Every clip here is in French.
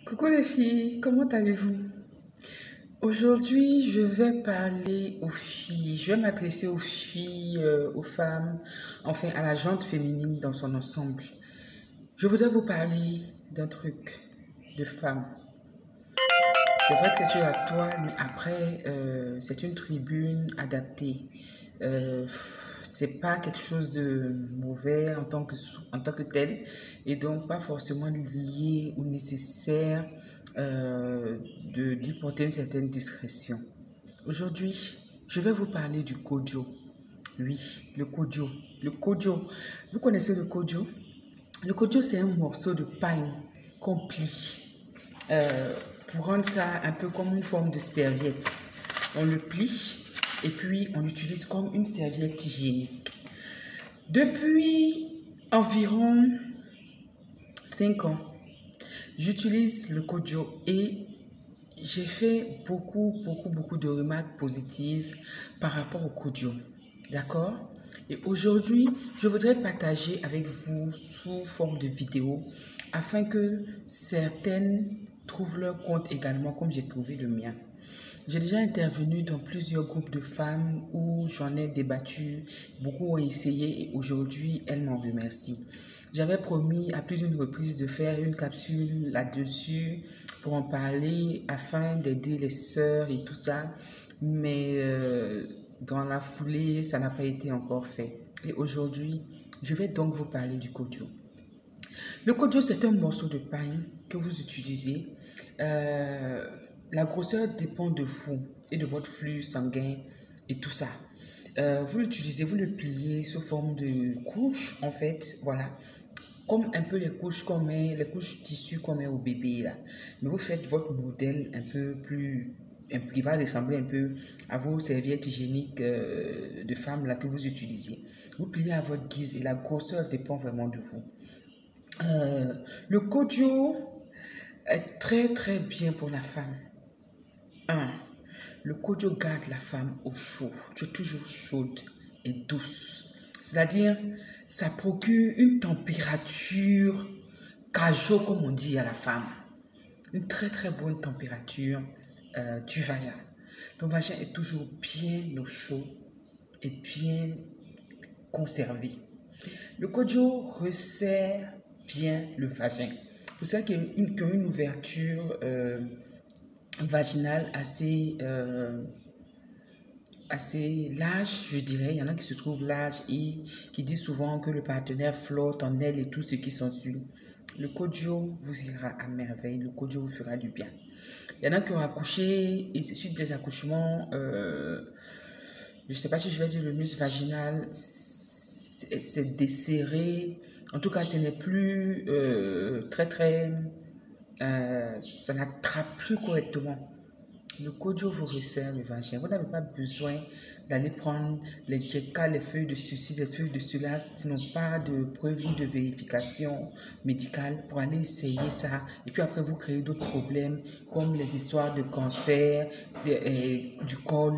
Coucou les filles, comment allez-vous? Aujourd'hui, je vais parler aux filles, je vais m'adresser aux filles, aux femmes, enfin à la gente féminine dans son ensemble. Je voudrais vous parler d'un truc de femme. C'est vrai que c'est sur la toile, mais après, c'est une tribune adaptée. Euh, c'est pas quelque chose de mauvais en tant que tel, et donc pas forcément lié ou nécessaire d'y porter une certaine discrétion. Aujourd'hui, je vais vous parler du kojo. Oui, le kojo. Le kojo. Vous connaissez le kojo? Le kojo, c'est un morceau de pain qu'on plie. Pour rendre ça un peu comme une forme de serviette. On le plie et puis on l'utilise comme une serviette hygiénique. Depuis environ 5 ans, j'utilise le kojo et j'ai fait beaucoup de remarques positives par rapport au kojo. D'accord? Et aujourd'hui, je voudrais partager avec vous sous forme de vidéo afin que certaines trouvent leur compte également comme j'ai trouvé le mien. J'ai déjà intervenu dans plusieurs groupes de femmes où j'en ai débattu, beaucoup ont essayé et aujourd'hui elles m'en remercient. J'avais promis à plus d'une reprise de faire une capsule là-dessus pour en parler afin d'aider les sœurs et tout ça, mais dans la foulée, ça n'a pas été encore fait. Et aujourd'hui, je vais donc vous parler du kojo. Le kojo, c'est un morceau de pain que vous utilisez. La grosseur dépend de vous et de votre flux sanguin et tout ça. Vous l'utilisez, vous le pliez sous forme de couches, en fait, voilà. Comme un peu les couches tissu qu'on met au bébé, là. Mais vous faites votre modèle un peu plus, qui va ressembler un peu à vos serviettes hygiéniques de femmes, là, que vous utilisez. Vous pliez à votre guise et la grosseur dépend vraiment de vous. Le kojo est très bien pour la femme. 1. Le kojo garde la femme au chaud. Tu es toujours chaude et douce. C'est-à-dire, ça procure une température cajo, comme on dit à la femme. Une très bonne température du vagin. Ton vagin est toujours bien au chaud et bien conservé. Le kojo resserre bien le vagin. Pour celles qui ont une ouverture vaginale assez large, je dirais. Il y en a qui se trouvent larges et qui disent souvent que le partenaire flotte en elle et tout ce qui s'ensuit. Le kojo vous ira à merveille, le kojo vous fera du bien. Il y en a qui ont accouché et suite des accouchements, je ne sais pas si je vais dire le muscle vaginal, c'est desserré. En tout cas, ce n'est plus ça n'attrape plus correctement. Le kojo vous resserre le vagin. Vous n'avez pas besoin d'aller prendre les djeka, les feuilles de ceci, les feuilles de cela, qui n'ont pas de preuve ni de vérification médicale pour aller essayer ça. Et puis après, vous créez d'autres problèmes, comme les histoires de cancer, du col,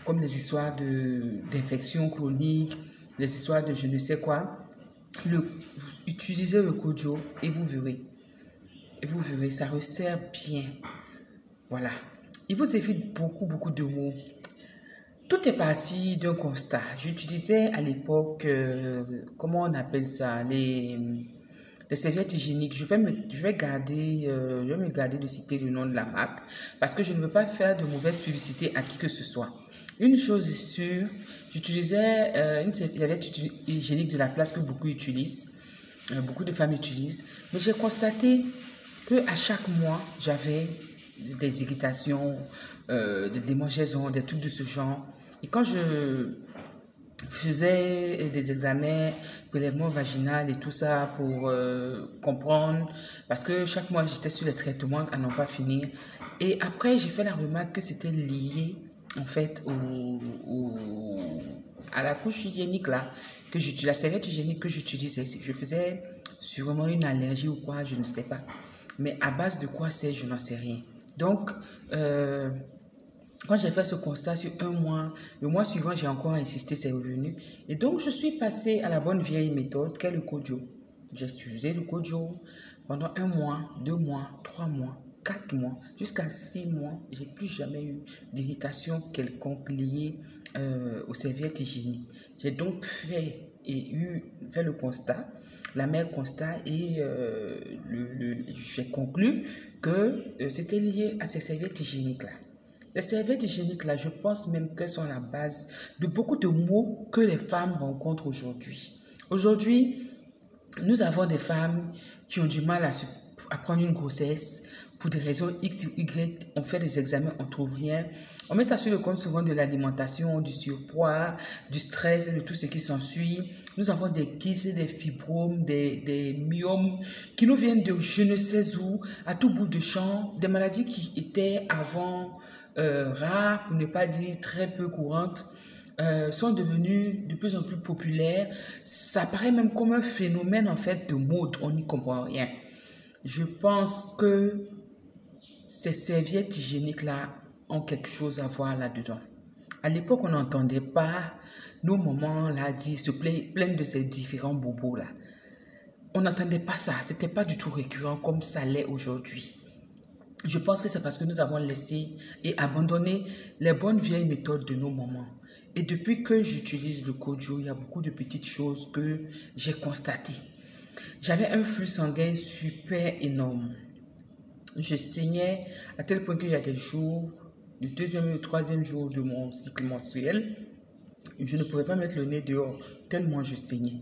comme les histoires d'infections chroniques, les histoires de je ne sais quoi. Utilisez le kojo et vous verrez. Et vous verrez, ça resserre bien. Voilà. Il vous évite beaucoup de mots. Tout est parti d'un constat. J'utilisais à l'époque, comment on appelle ça, les serviettes hygiéniques. Je vais me garder de citer le nom de la marque parce que je ne veux pas faire de mauvaise publicité à qui que ce soit. Une chose est sûre, j'utilisais une serviette hygiénique de la place que beaucoup utilisent, beaucoup de femmes utilisent, mais j'ai constaté qu'à chaque mois, j'avais des irritations, des démangeaisons, des trucs de ce genre. Et quand je faisais des examens, prélèvements vaginal et tout ça pour comprendre, parce que chaque mois j'étais sur les traitements à n'en pas finir. Et après, j'ai fait la remarque que c'était lié en fait à la couche hygiénique là, la serviette hygiénique que j'utilisais. Je faisais sûrement une allergie ou quoi, je ne sais pas. Mais à base de quoi c'est, je n'en sais rien. Donc, quand j'ai fait ce constat sur un mois, le mois suivant, j'ai encore insisté, c'est revenu. Et donc, je suis passée à la bonne vieille méthode qu'est le kojo. J'ai utilisé le kojo pendant 1 mois, 2 mois, 3 mois. 4 mois jusqu'à 6 mois, j'ai plus jamais eu d'irritation quelconque liée aux serviettes hygiéniques. J'ai donc fait le constat, l'amer constat, et j'ai conclu que c'était lié à ces serviettes hygiéniques-là. Les serviettes hygiéniques-là, je pense même qu'elles sont la base de beaucoup de maux que les femmes rencontrent aujourd'hui. Aujourd'hui, nous avons des femmes qui ont du mal à prendre une grossesse pour des raisons X ou Y. On fait des examens, on ne trouve rien. On met ça sur le compte souvent de l'alimentation, du surpoids, du stress et de tout ce qui s'ensuit. Nous avons des kystes, des fibromes, des myomes qui nous viennent de je ne sais où, à tout bout de champ, des maladies qui étaient avant rares, pour ne pas dire très peu courantes, sont devenues de plus en plus populaires. Ça paraît même comme un phénomène en fait de mode, on n'y comprend rien. Je pense que ces serviettes hygiéniques-là ont quelque chose à voir là-dedans. À l'époque, on n'entendait pas nos mamans là dire, se plaindre de ces différents bobos-là. On n'entendait pas ça, c'était pas du tout récurrent comme ça l'est aujourd'hui. Je pense que c'est parce que nous avons laissé et abandonné les bonnes vieilles méthodes de nos mamans. Et depuis que j'utilise le Kojo, il y a beaucoup de petites choses que j'ai constatées. J'avais un flux sanguin super énorme. Je saignais à tel point qu'il y a des jours, le deuxième et le troisième jour de mon cycle menstruel, je ne pouvais pas mettre le nez dehors tellement je saignais.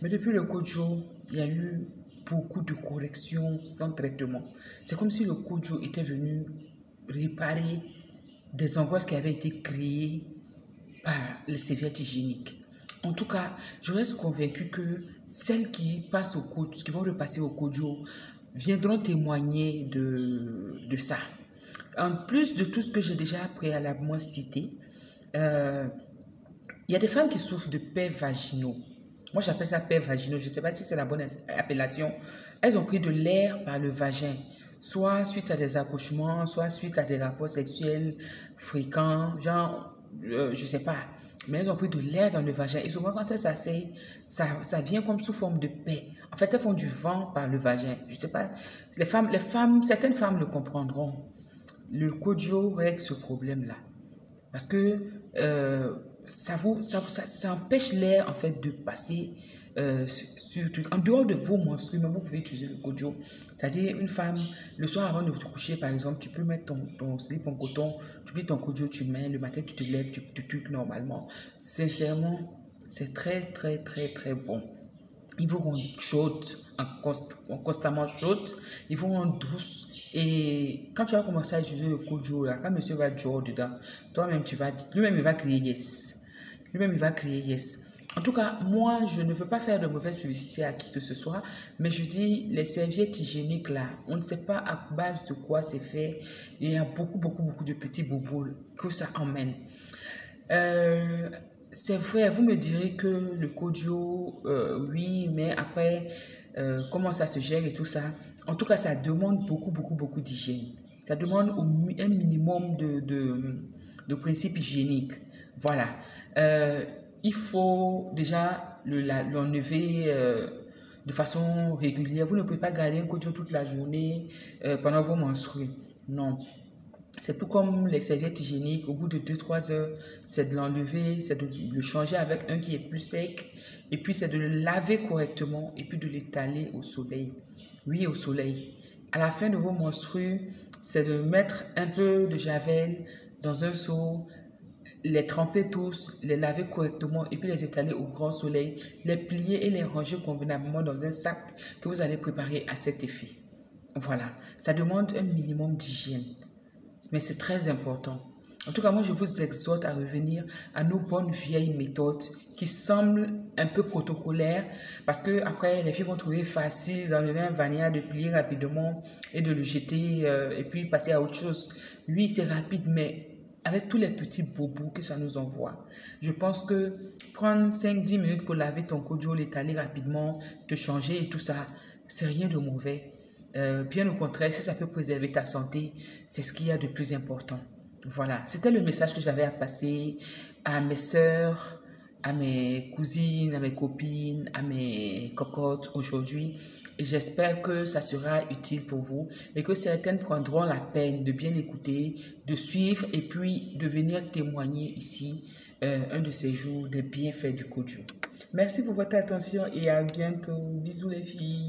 Mais depuis le Kojo, il y a eu beaucoup de corrections sans traitement. C'est comme si le Kojo était venu réparer des angoisses qui avaient été créées par les serviettes hygiéniques. En tout cas, je reste convaincue que celles qui passent au Kojo, qui vont repasser au Kojo, viendront témoigner de ça. En plus de tout ce que j'ai déjà préalablement cité, il y a des femmes qui souffrent de pets vaginaux. Moi, j'appelle ça pets vaginaux. Je ne sais pas si c'est la bonne appellation. Elles ont pris de l'air par le vagin, soit suite à des accouchements, soit suite à des rapports sexuels fréquents, genre, je ne sais pas. Mais elles ont pris de l'air dans le vagin. Et souvent, quand elles s'asseyent, ça vient comme sous forme de paix. En fait, elles font du vent par le vagin. Je ne sais pas. Certaines femmes le comprendront. Le Kojo règle ce problème-là. Parce que ça empêche l'air en fait de passer en dehors de vos menstrues, mais vous pouvez utiliser le Kojo. C'est-à-dire une femme, le soir avant de vous coucher par exemple, tu peux mettre ton slip en coton, tu mets ton Kojo, tu mets, le matin tu te lèves, tu te tuques normalement. Sincèrement, c'est très très très très bon. Ils vous rendent chaude, constamment chaude, ils vous rendent douce. Et quand tu vas commencer à utiliser le Kojo, là, quand monsieur va jouer dedans, toi-même, lui-même, il va crier yes. Lui-même, il va crier yes. En tout cas, moi, je ne veux pas faire de mauvaise publicité à qui que ce soit, mais je dis, les serviettes hygiéniques, là, on ne sait pas à base de quoi c'est fait. Il y a beaucoup de petits bobos que ça emmène. C'est vrai, vous me direz que le Kojo, oui, mais après, comment ça se gère et tout ça. En tout cas, ça demande beaucoup d'hygiène. Ça demande un minimum de principes hygiéniques. Voilà. Il faut déjà l'enlever de façon régulière. Vous ne pouvez pas garder un Kojo toute la journée pendant vos menstrues. Non. C'est tout comme les serviettes hygiéniques. Au bout de 2-3 heures, c'est de l'enlever, c'est de le changer avec un qui est plus sec. Et puis, c'est de le laver correctement et puis de l'étaler au soleil. Oui, au soleil. À la fin de vos menstrues, c'est de mettre un peu de javel dans un seau, les tremper tous, les laver correctement et puis les étaler au grand soleil, les plier et les ranger convenablement dans un sac que vous allez préparer à cet effet. Voilà. Ça demande un minimum d'hygiène. Mais c'est très important. En tout cas, moi, je vous exhorte à revenir à nos bonnes vieilles méthodes qui semblent un peu protocolaires parce que après les filles vont trouver facile d'enlever un vanilla, de plier rapidement et de le jeter et puis passer à autre chose. Oui, c'est rapide, mais avec tous les petits bobos que ça nous envoie. Je pense que prendre 5-10 minutes pour laver ton Kojo, l'étaler rapidement, te changer et tout ça, c'est rien de mauvais. Bien au contraire, si ça peut préserver ta santé, c'est ce qu'il y a de plus important. Voilà, c'était le message que j'avais à passer à mes sœurs, à mes cousines, à mes copines, à mes cocottes aujourd'hui. et j'espère que ça sera utile pour vous et que certaines prendront la peine de bien écouter, de suivre et puis de venir témoigner ici un de ces jours des bienfaits du Koju. Merci pour votre attention et à bientôt. Bisous les filles.